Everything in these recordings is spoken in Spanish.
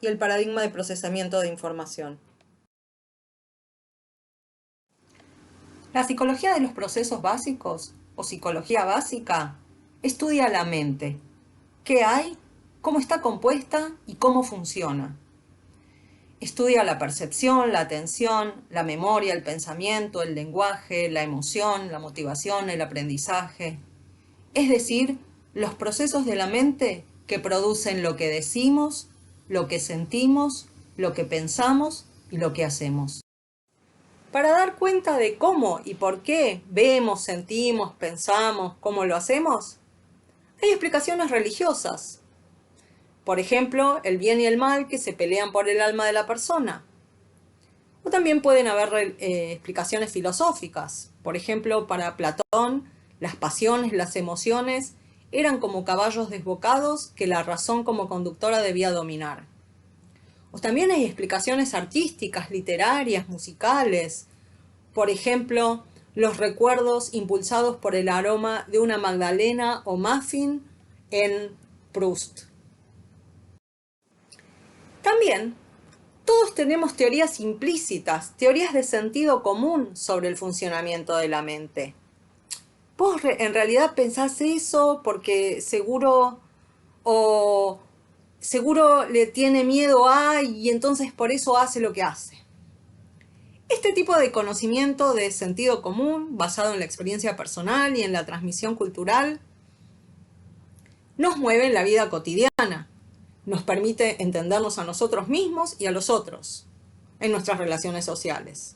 y el paradigma de procesamiento de información. La psicología de los procesos básicos, o psicología básica, estudia la mente. ¿Qué hay? ¿Cómo está compuesta? ¿Y cómo funciona? Estudia la percepción, la atención, la memoria, el pensamiento, el lenguaje, la emoción, la motivación, el aprendizaje. Es decir, los procesos de la mente que producen lo que decimos, lo que sentimos, lo que pensamos y lo que hacemos. Para dar cuenta de cómo y por qué vemos, sentimos, pensamos, cómo lo hacemos, hay explicaciones religiosas. Por ejemplo, el bien y el mal que se pelean por el alma de la persona. O también pueden haber explicaciones filosóficas. Por ejemplo, para Platón, las pasiones, las emociones, eran como caballos desbocados que la razón como conductora debía dominar. O también hay explicaciones artísticas, literarias, musicales. Por ejemplo, los recuerdos impulsados por el aroma de una magdalena o muffin en Proust. También, todos tenemos teorías implícitas, teorías de sentido común sobre el funcionamiento de la mente. Vos en realidad pensás eso porque seguro le tiene miedo a y entonces por eso hace lo que hace. Este tipo de conocimiento de sentido común, basado en la experiencia personal y en la transmisión cultural, nos mueve en la vida cotidiana. Nos permite entendernos a nosotros mismos y a los otros en nuestras relaciones sociales.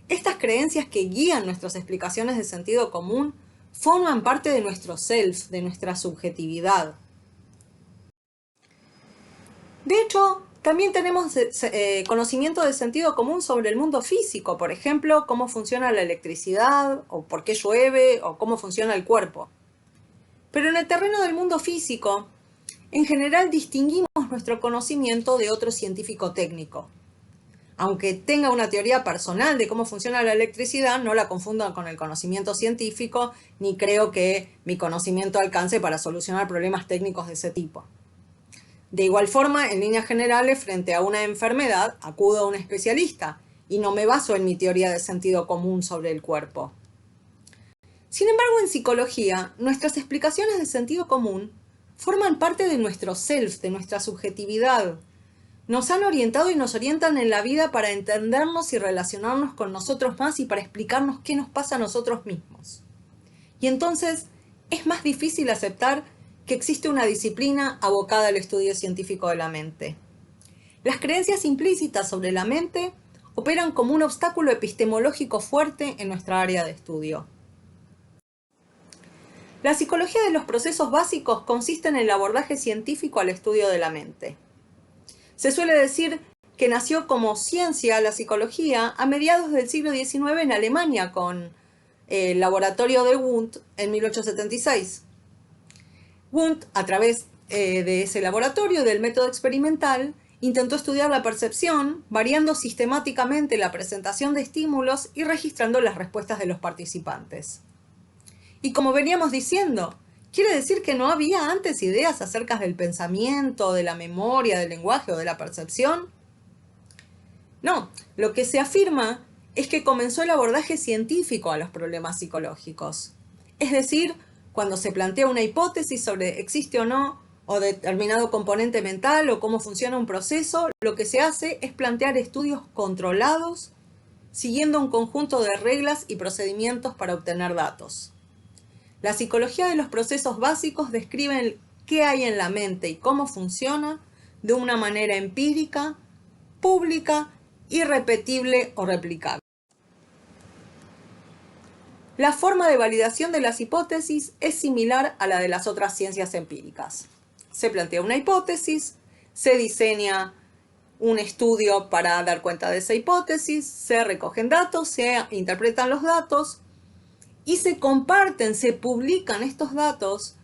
Estas creencias que guían nuestras explicaciones de sentido común forman parte de nuestro self, de nuestra subjetividad. De hecho, también tenemos conocimiento de sentido común sobre el mundo físico, por ejemplo, cómo funciona la electricidad, o por qué llueve, o cómo funciona el cuerpo. Pero en el terreno del mundo físico, en general distinguimos nuestro conocimiento de otro científico técnico. Aunque tenga una teoría personal de cómo funciona la electricidad, no la confundo con el conocimiento científico, ni creo que mi conocimiento alcance para solucionar problemas técnicos de ese tipo. De igual forma, en líneas generales, frente a una enfermedad, acudo a un especialista y no me baso en mi teoría de sentido común sobre el cuerpo. Sin embargo, en psicología, nuestras explicaciones de sentido común forman parte de nuestro self, de nuestra subjetividad. Nos han orientado y nos orientan en la vida para entendernos y relacionarnos con nosotros más y para explicarnos qué nos pasa a nosotros mismos. Y entonces es más difícil aceptar que existe una disciplina abocada al estudio científico de la mente. Las creencias implícitas sobre la mente operan como un obstáculo epistemológico fuerte en nuestra área de estudio. La psicología de los procesos básicos consiste en el abordaje científico al estudio de la mente. Se suele decir que nació como ciencia la psicología a mediados del siglo XIX en Alemania con el laboratorio de Wundt en 1876. Wundt, a través de ese laboratorio, del método experimental, intentó estudiar la percepción, variando sistemáticamente la presentación de estímulos y registrando las respuestas de los participantes. Y como veníamos diciendo, ¿quiere decir que no había antes ideas acerca del pensamiento, de la memoria, del lenguaje o de la percepción? No, lo que se afirma es que comenzó el abordaje científico a los problemas psicológicos. Es decir, cuando se plantea una hipótesis sobre existe o no o determinado componente mental o cómo funciona un proceso, lo que se hace es plantear estudios controlados siguiendo un conjunto de reglas y procedimientos para obtener datos. La psicología de los procesos básicos describe qué hay en la mente y cómo funciona de una manera empírica, pública, irrepetible o replicable. La forma de validación de las hipótesis es similar a la de las otras ciencias empíricas. Se plantea una hipótesis, se diseña un estudio para dar cuenta de esa hipótesis, se recogen datos, se interpretan los datos y se comparten, se publican estos datos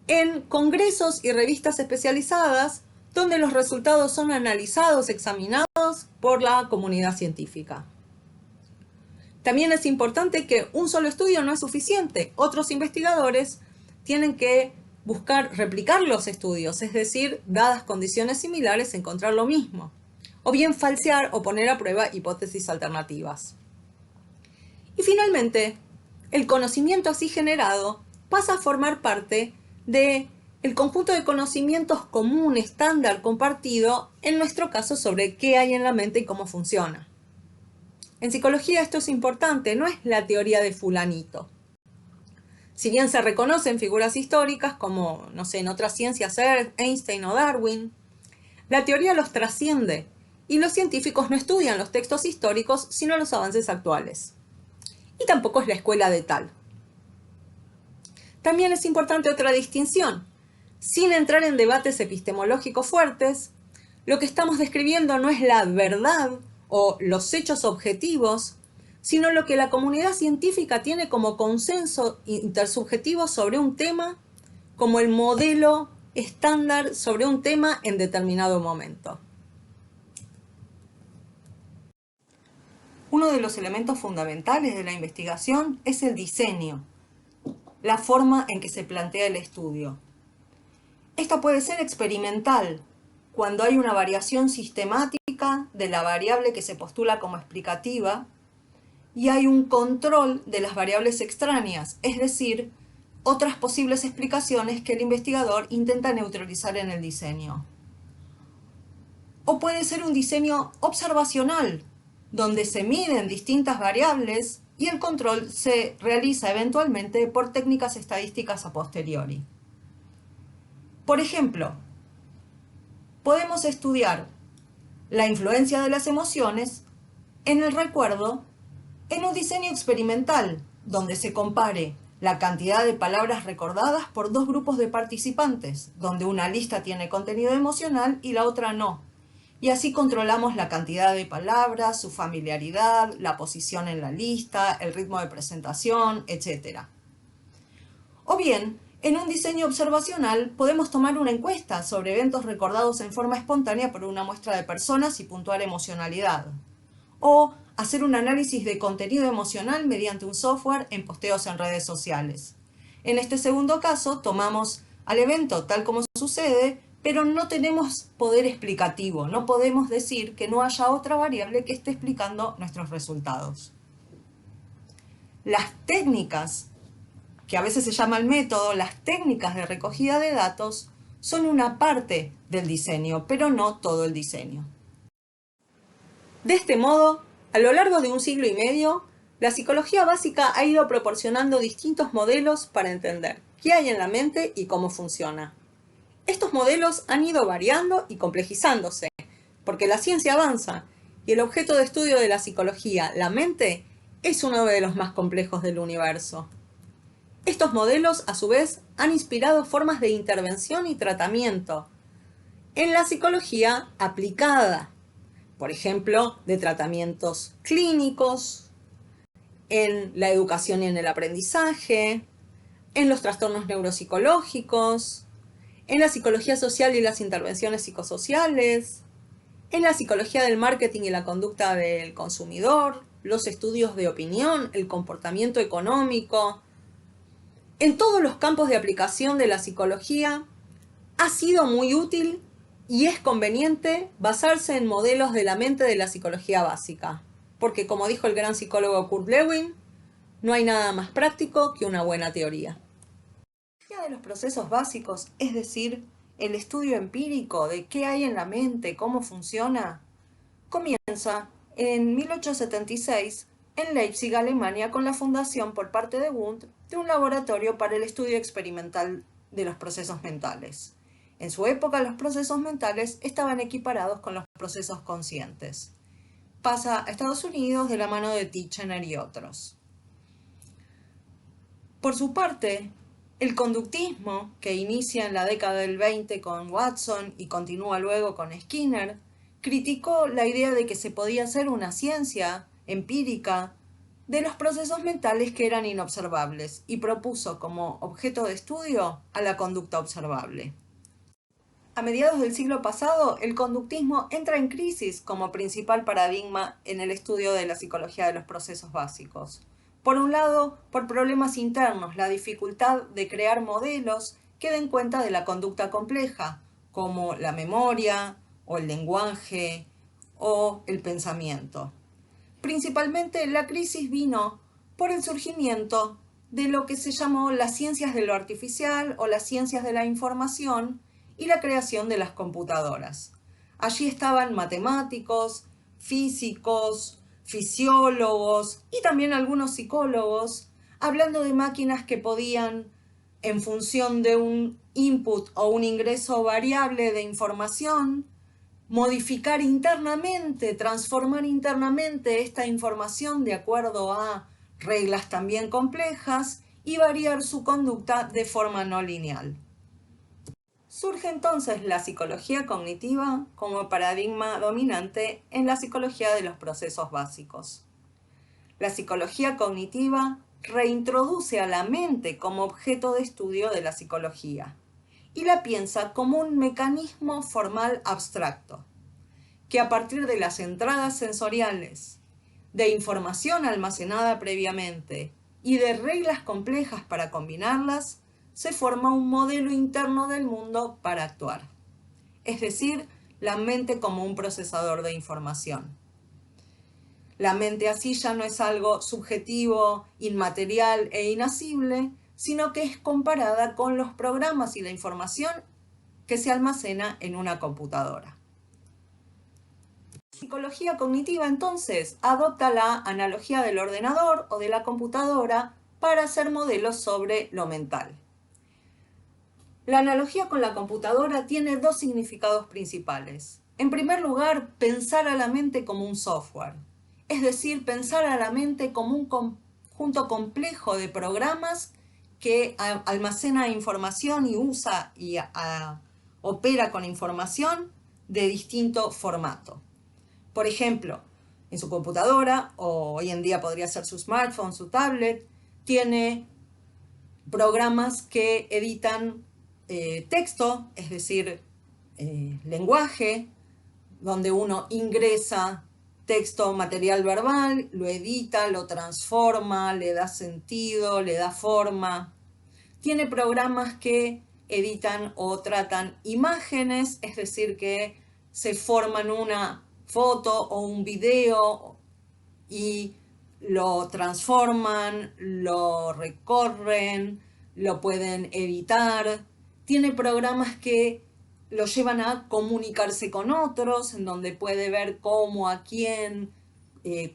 en congresos y revistas especializadas donde los resultados son analizados, examinados por la comunidad científica. También es importante que un solo estudio no es suficiente. Otros investigadores tienen que buscar replicar los estudios, es decir, dadas condiciones similares, encontrar lo mismo, o bien falsear o poner a prueba hipótesis alternativas. Y finalmente, el conocimiento así generado pasa a formar parte del conjunto de conocimientos común, estándar, compartido, en nuestro caso sobre qué hay en la mente y cómo funciona. En psicología esto es importante, no es la teoría de fulanito. Si bien se reconocen figuras históricas como, no sé, en otras ciencias Einstein o Darwin, la teoría los trasciende y los científicos no estudian los textos históricos sino los avances actuales. Y tampoco es la escuela de tal. También es importante otra distinción. Sin entrar en debates epistemológicos fuertes, lo que estamos describiendo no es la verdad o los hechos objetivos, sino lo que la comunidad científica tiene como consenso intersubjetivo sobre un tema, como el modelo estándar sobre un tema en determinado momento. Uno de los elementos fundamentales de la investigación es el diseño, la forma en que se plantea el estudio. Esta puede ser experimental, cuando hay una variación sistemática de la variable que se postula como explicativa y hay un control de las variables extrañas, es decir, otras posibles explicaciones que el investigador intenta neutralizar en el diseño. O puede ser un diseño observacional, donde se miden distintas variables y el control se realiza eventualmente por técnicas estadísticas a posteriori. Por ejemplo, podemos estudiar la influencia de las emociones en el recuerdo en un diseño experimental, donde se compare la cantidad de palabras recordadas por dos grupos de participantes, donde una lista tiene contenido emocional y la otra no. Y así controlamos la cantidad de palabras, su familiaridad, la posición en la lista, el ritmo de presentación, etc. O bien, en un diseño observacional podemos tomar una encuesta sobre eventos recordados en forma espontánea por una muestra de personas y puntuar emocionalidad. O hacer un análisis de contenido emocional mediante un software en posteos en redes sociales. En este segundo caso, tomamos al evento tal como sucede, pero no tenemos poder explicativo. No podemos decir que no haya otra variable que esté explicando nuestros resultados. Las técnicas, que a veces se llama el método, las técnicas de recogida de datos, son una parte del diseño, pero no todo el diseño. De este modo, a lo largo de un siglo y medio, la psicología básica ha ido proporcionando distintos modelos para entender qué hay en la mente y cómo funciona. Estos modelos han ido variando y complejizándose, porque la ciencia avanza y el objeto de estudio de la psicología, la mente, es uno de los más complejos del universo. Estos modelos, a su vez, han inspirado formas de intervención y tratamiento en la psicología aplicada. Por ejemplo, de tratamientos clínicos, en la educación y en el aprendizaje, en los trastornos neuropsicológicos, en la psicología social y las intervenciones psicosociales, en la psicología del marketing y la conducta del consumidor, los estudios de opinión, el comportamiento económico. En todos los campos de aplicación de la psicología ha sido muy útil y es conveniente basarse en modelos de la mente de la psicología básica, porque como dijo el gran psicólogo Kurt Lewin, no hay nada más práctico que una buena teoría. La teoría de los procesos básicos, es decir, el estudio empírico de qué hay en la mente, cómo funciona, comienza en 1876 en Leipzig, Alemania, con la fundación por parte de Wundt de un laboratorio para el estudio experimental de los procesos mentales. En su época, los procesos mentales estaban equiparados con los procesos conscientes. Pasa a Estados Unidos de la mano de Titchener y otros. Por su parte, el conductismo, que inicia en la década del 20 con Watson y continúa luego con Skinner, criticó la idea de que se podía hacer una ciencia empírica de los procesos mentales que eran inobservables y propuso como objeto de estudio a la conducta observable. A mediados del siglo pasado, el conductismo entra en crisis como principal paradigma en el estudio de la psicología de los procesos básicos. Por un lado, por problemas internos, la dificultad de crear modelos que den cuenta de la conducta compleja, como la memoria o el lenguaje o el pensamiento. Principalmente la crisis vino por el surgimiento de lo que se llamó las ciencias de lo artificial o las ciencias de la información y la creación de las computadoras. Allí estaban matemáticos, físicos, fisiólogos y también algunos psicólogos hablando de máquinas que podían, en función de un input o un ingreso variable de información, modificar internamente, transformar internamente esta información de acuerdo a reglas también complejas y variar su conducta de forma no lineal. Surge entonces la psicología cognitiva como paradigma dominante en la psicología de los procesos básicos. La psicología cognitiva reintroduce a la mente como objeto de estudio de la psicología y la piensa como un mecanismo formal abstracto, que a partir de las entradas sensoriales, de información almacenada previamente y de reglas complejas para combinarlas, se forma un modelo interno del mundo para actuar. Es decir, la mente como un procesador de información. La mente así ya no es algo subjetivo, inmaterial e inasible, sino que es comparada con los programas y la información que se almacena en una computadora. La psicología cognitiva entonces adopta la analogía del ordenador o de la computadora para hacer modelos sobre lo mental. La analogía con la computadora tiene dos significados principales. En primer lugar, pensar a la mente como un software, es decir, pensar a la mente como un conjunto complejo de programas que almacena información y usa y opera con información de distinto formato. Por ejemplo, en su computadora, o hoy en día podría ser su smartphone, su tablet, tiene programas que editan texto, es decir, lenguaje, donde uno ingresa texto, material verbal, lo edita, lo transforma, le da sentido, le da forma. Tiene programas que editan o tratan imágenes, es decir, que se forman una foto o un video y lo transforman, lo recorren, lo pueden editar. Tiene programas que lo llevan a comunicarse con otros, en donde puede ver cómo, a quién,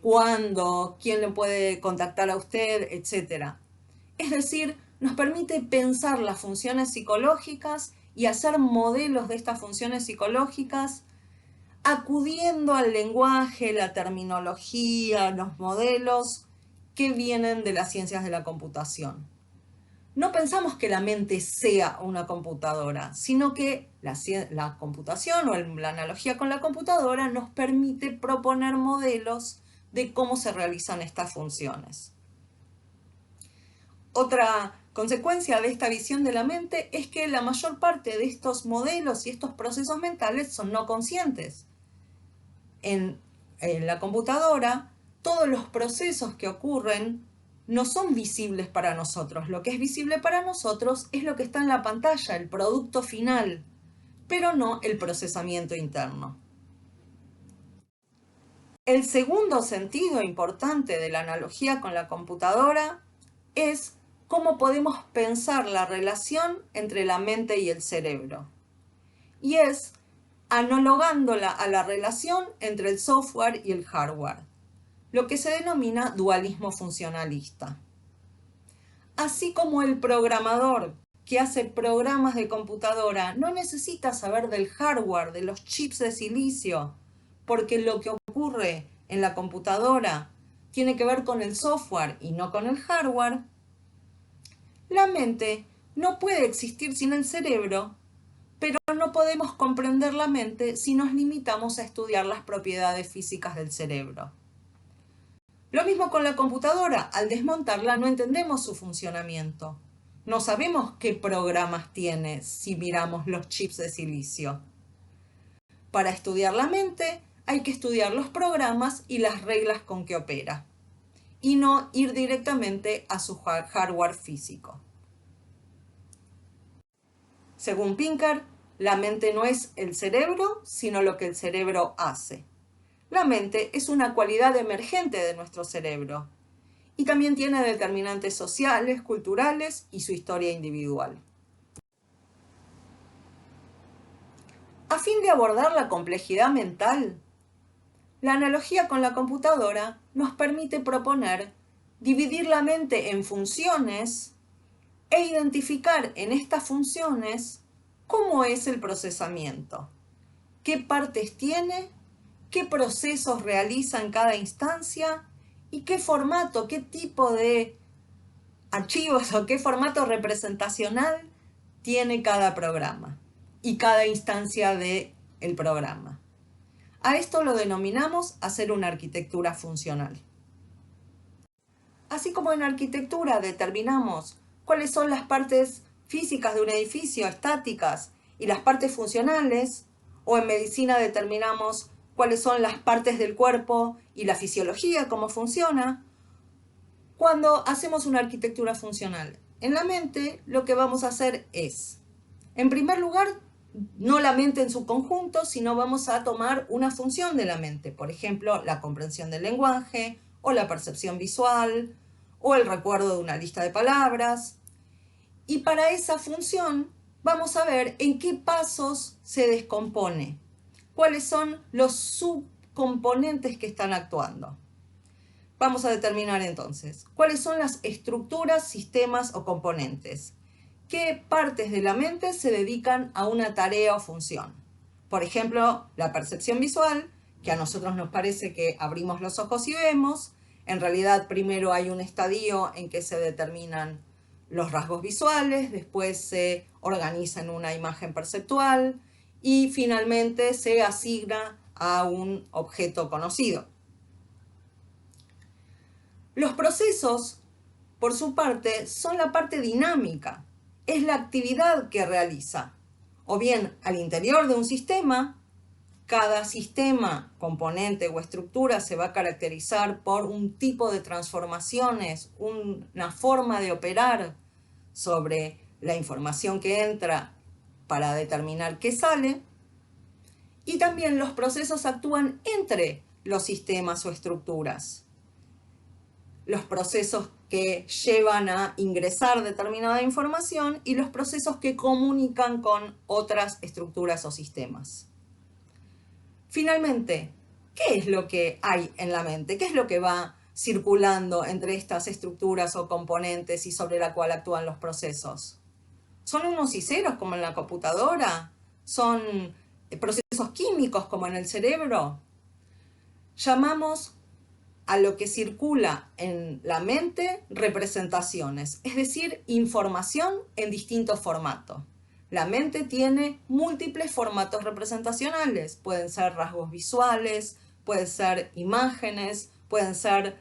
cuándo, quién le puede contactar a usted, etc. Es decir, nos permite pensar las funciones psicológicas y hacer modelos de estas funciones psicológicas acudiendo al lenguaje, la terminología, los modelos que vienen de las ciencias de la computación. No pensamos que la mente sea una computadora, sino que la computación o la analogía con la computadora nos permite proponer modelos de cómo se realizan estas funciones. Otra consecuencia de esta visión de la mente es que la mayor parte de estos modelos y estos procesos mentales son no conscientes. En la computadora, todos los procesos que ocurren no son visibles para nosotros. Lo que es visible para nosotros es lo que está en la pantalla, el producto final, pero no el procesamiento interno. El segundo sentido importante de la analogía con la computadora es cómo podemos pensar la relación entre la mente y el cerebro. Y es analogándola a la relación entre el software y el hardware, lo que se denomina dualismo funcionalista. Así como el programador que hace programas de computadora no necesita saber del hardware, de los chips de silicio, porque lo que ocurre en la computadora tiene que ver con el software y no con el hardware, la mente no puede existir sin el cerebro, pero no podemos comprender la mente si nos limitamos a estudiar las propiedades físicas del cerebro. Lo mismo con la computadora, al desmontarla no entendemos su funcionamiento. No sabemos qué programas tiene si miramos los chips de silicio. Para estudiar la mente hay que estudiar los programas y las reglas con que opera, y no ir directamente a su hardware físico. Según Pinker, la mente no es el cerebro, sino lo que el cerebro hace. La mente es una cualidad emergente de nuestro cerebro y también tiene determinantes sociales, culturales y su historia individual. A fin de abordar la complejidad mental, la analogía con la computadora nos permite proponer dividir la mente en funciones e identificar en estas funciones cómo es el procesamiento, qué partes tiene, qué procesos realiza en cada instancia y qué formato, qué tipo de archivos o qué formato representacional tiene cada programa y cada instancia del programa. A esto lo denominamos hacer una arquitectura funcional. Así como en arquitectura determinamos cuáles son las partes físicas de un edificio, estáticas, y las partes funcionales, o en medicina determinamos cuáles son las partes del cuerpo y la fisiología, cómo funciona, cuando hacemos una arquitectura funcional en la mente, lo que vamos a hacer es, en primer lugar, no la mente en su conjunto, sino vamos a tomar una función de la mente, por ejemplo, la comprensión del lenguaje, o la percepción visual, o el recuerdo de una lista de palabras. Y para esa función vamos a ver en qué pasos se descompone, cuáles son los subcomponentes que están actuando. Vamos a determinar entonces cuáles son las estructuras, sistemas o componentes. ¿Qué partes de la mente se dedican a una tarea o función? Por ejemplo, la percepción visual, que a nosotros nos parece que abrimos los ojos y vemos. En realidad, primero hay un estadio en que se determinan los rasgos visuales, después se organiza en una imagen perceptual y finalmente se asigna a un objeto conocido. Los procesos, por su parte, son la parte dinámica. Es la actividad que realiza. O bien, al interior de un sistema, cada sistema, componente o estructura se va a caracterizar por un tipo de transformaciones, una forma de operar sobre la información que entra para determinar qué sale. Y también los procesos actúan entre los sistemas o estructuras. Los procesos que llevan a ingresar determinada información y los procesos que comunican con otras estructuras o sistemas. Finalmente, ¿qué es lo que hay en la mente? ¿Qué es lo que va circulando entre estas estructuras o componentes y sobre la cual actúan los procesos? ¿Son unos y ceros como en la computadora? ¿Son procesos químicos como en el cerebro? Llamamos a lo que circula en la mente representaciones, es decir, información en distintos formatos. La mente tiene múltiples formatos representacionales, pueden ser rasgos visuales, pueden ser imágenes, pueden ser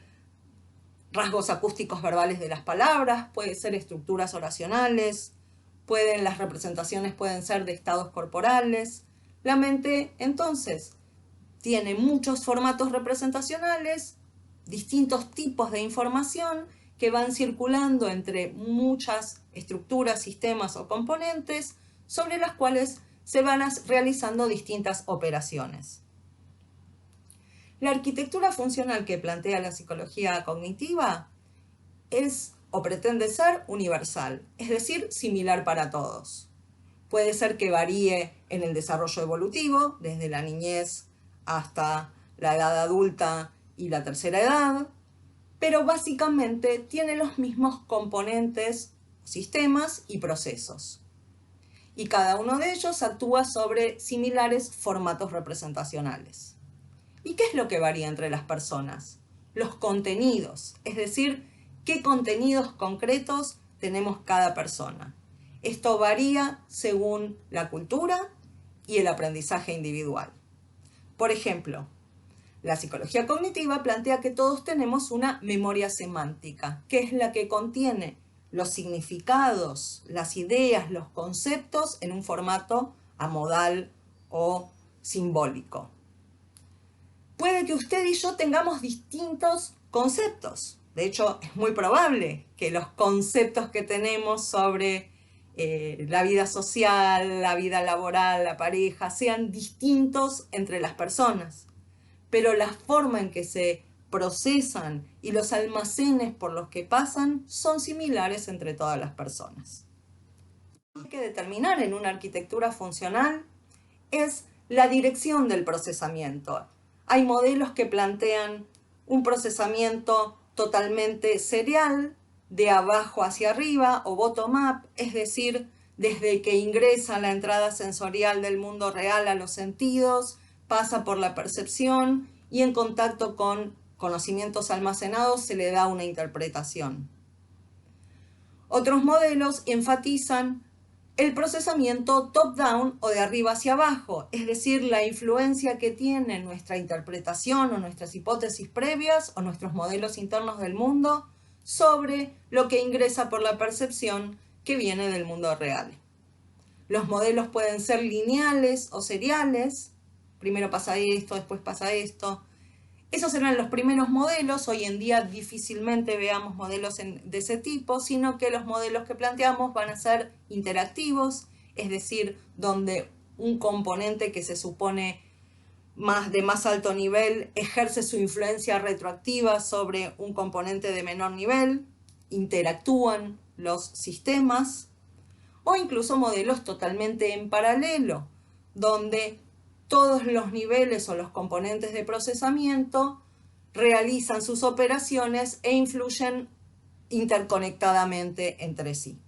rasgos acústicos verbales de las palabras, pueden ser estructuras oracionales, las representaciones pueden ser de estados corporales. La mente, entonces, tiene muchos formatos representacionales, distintos tipos de información que van circulando entre muchas estructuras, sistemas o componentes sobre las cuales se van realizando distintas operaciones. La arquitectura funcional que plantea la psicología cognitiva es o pretende ser universal, es decir, similar para todos. Puede ser que varíe en el desarrollo evolutivo, desde la niñez hasta la edad adulta y la tercera edad, pero básicamente tiene los mismos componentes, sistemas y procesos. Y cada uno de ellos actúa sobre similares formatos representacionales. ¿Y qué es lo que varía entre las personas? Los contenidos, es decir, qué contenidos concretos tenemos cada persona. Esto varía según la cultura y el aprendizaje individual. Por ejemplo, la psicología cognitiva plantea que todos tenemos una memoria semántica, que es la que contiene los significados, las ideas, los conceptos en un formato amodal o simbólico. Puede que usted y yo tengamos distintos conceptos. De hecho, es muy probable que los conceptos que tenemos sobre la vida social, la vida laboral, la pareja, sean distintos entre las personas, pero la forma en que se procesan y los almacenes por los que pasan son similares entre todas las personas. Lo que hay que determinar en una arquitectura funcional es la dirección del procesamiento. Hay modelos que plantean un procesamiento totalmente serial, de abajo hacia arriba o bottom-up, es decir, desde que ingresa la entrada sensorial del mundo real a los sentidos, pasa por la percepción y en contacto con conocimientos almacenados se le da una interpretación. Otros modelos enfatizan el procesamiento top-down o de arriba hacia abajo, es decir, la influencia que tiene nuestra interpretación o nuestras hipótesis previas o nuestros modelos internos del mundo sobre lo que ingresa por la percepción que viene del mundo real. Los modelos pueden ser lineales o seriales, primero pasa esto, después pasa esto. Esos eran los primeros modelos, hoy en día difícilmente veamos modelos de ese tipo, sino que los modelos que planteamos van a ser interactivos, es decir, donde un componente que se supone de más alto nivel ejerce su influencia retroactiva sobre un componente de menor nivel, interactúan los sistemas, o incluso modelos totalmente en paralelo, donde todos los niveles o los componentes de procesamiento realizan sus operaciones e influyen interconectadamente entre sí.